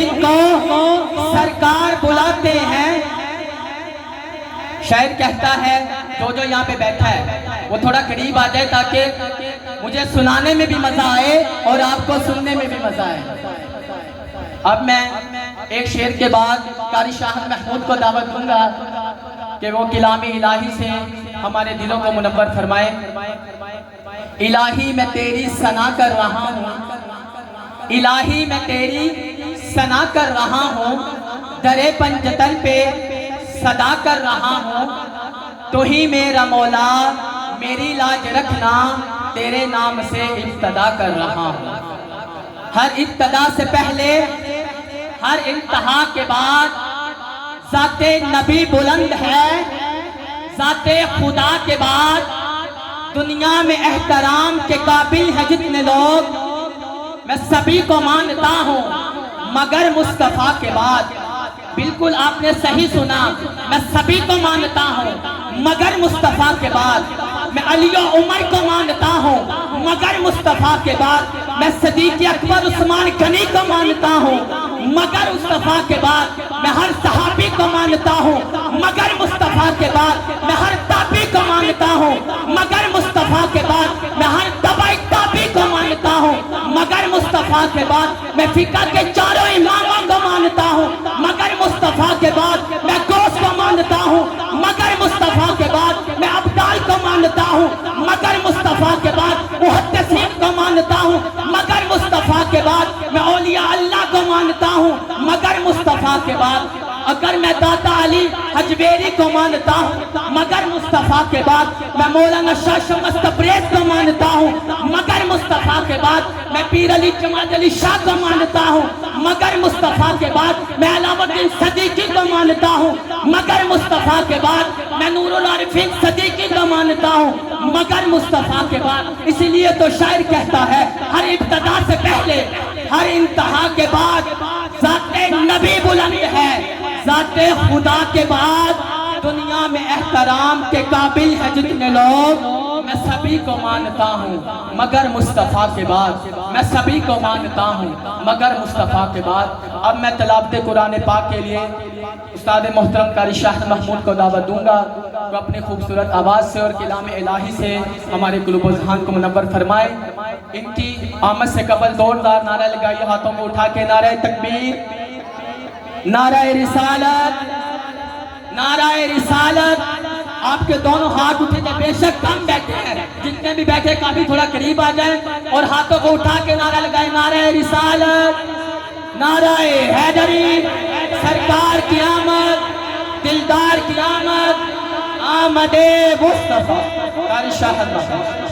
جن کو سرکار بلاتے ہیں. شاعر کہتا ہے جو یہاں پہ بیٹھا ہے وہ تھوڑا قریب آ جائے تاکہ مجھے سنانے میں بھی مزہ آئے اور آپ کو سننے میں بھی مزہ آئے. اب میں ایک شعر کے بعد قاری شاہد محمود کو دعوت دوں گا کہ وہ کلام الہی سے ہمارے دلوں کو منور فرمائے. الہی میں تیری ثنا کر رہا ہوں, الہی میں تیری ثنا کر رہا ہوں, درِ پنجتن پہ صدا کر رہا ہوں. تو ہی میرا مولا میری لاج رکھنا, تیرے نام سے ابتدا کر رہا ہوں. ہر ابتدا سے پہلے ہر انتہا کے بعد ذات نبی بلند ہے. ذات خدا کے بعد دنیا میں احترام کے قابل ہے جتنے لوگ, میں سبھی کو مانتا ہوں مگر مصطفیٰ کے بعد. بالکل آپ نے صحیح سنا, میں سبھی کو مانتا ہوں مگر مصطفیٰ کے بعد. میں علی و عمر کو مانتا ہوں مگر مصطفیٰ کے بعد. میں صدیق اکبر عثمان غنی کو مانتا ہوں مگر مصطفیٰ کے بعد. میں ہر صحابی کو مانتا ہوں مگر مصطفیٰ کے بعد. میں ہر تابعی کو مانتا ہوں مگر مصطفیٰ کے بعد. میں ہر تبعی تابعی کو مانتا ہوں مگر مصطفیٰ کے بعد. میں فقہ کے چاروں اماموں کو مانتا ہوں مگر مصطفیٰ کے بعد. میں غوث کو مانتا ہوں مگر مصطفیٰ کے بعد. میں ابدال کو مانتا ہوں مگر مصطفیٰ کے بعد. محدثین کو مانتا ہوں مگر مصطفیٰ کے بعد. میں اولیاء اللہ کو مانتا ہوں مگر مصطفیٰ کے بعد. اگر میں داتا علی حجویری کو مانتا ہوں مگر مصطفیٰ کے بعد. میں مولانا شاہ شمس تبریز کو مانتا ہوں مگر مصطفیٰ کے بعد. میں پیر علی جماعت علی شاہ کو مانتا ہوں مگر مصطفیٰ کے بعد. میں علامہ الدین صدیقی کو مانتا ہوں مگر مصطفیٰ کے بعد. میں نور العارفین صدیقی کو مانتا ہوں مگر مصطفیٰ کے بعد. اسی لیے تو شاعر کہتا ہے ہر ابتدا سے پہلے ہر انتہا کے بعد ذات نبی بلند ہے. ذات خدا کے بعد دنیا میں احترام کے قابل ہے جتنے لوگ, میں سبھی کو مانتا ہوں مگر مصطفیٰ کے بعد. میں سبھی کو مانتا ہوں مگر مصطفیٰ کے بعد. اب میں تلاوت قرآن پاک کے لیے استاد محترم قاری شاہد محمود کو دعوت دوں گا وہ اپنی خوبصورت آواز سے اور کلام الہی سے ہمارے قلوب و ذہان کو منور فرمائے. ان کی آمد سے قبل زوردار نعرہ لگائیے, ہاتھوں کو اٹھا کے نعرہ تکبیر, نعرہ رسالت, نعرہ رسالت. آپ کے دونوں ہاتھ اٹھے تھے, بے شک کم بیٹھے ہیں, جتنے بھی بیٹھے کافی تھوڑا قریب آ جائیں اور ہاتھوں کو اٹھا کے نعرہ لگائیں. نعرہ رسالت, نعرہ حیدری, سرکار کی آمد, دلدار کی آمد, آمد مصطفیٰ. قاری شاہد محمود.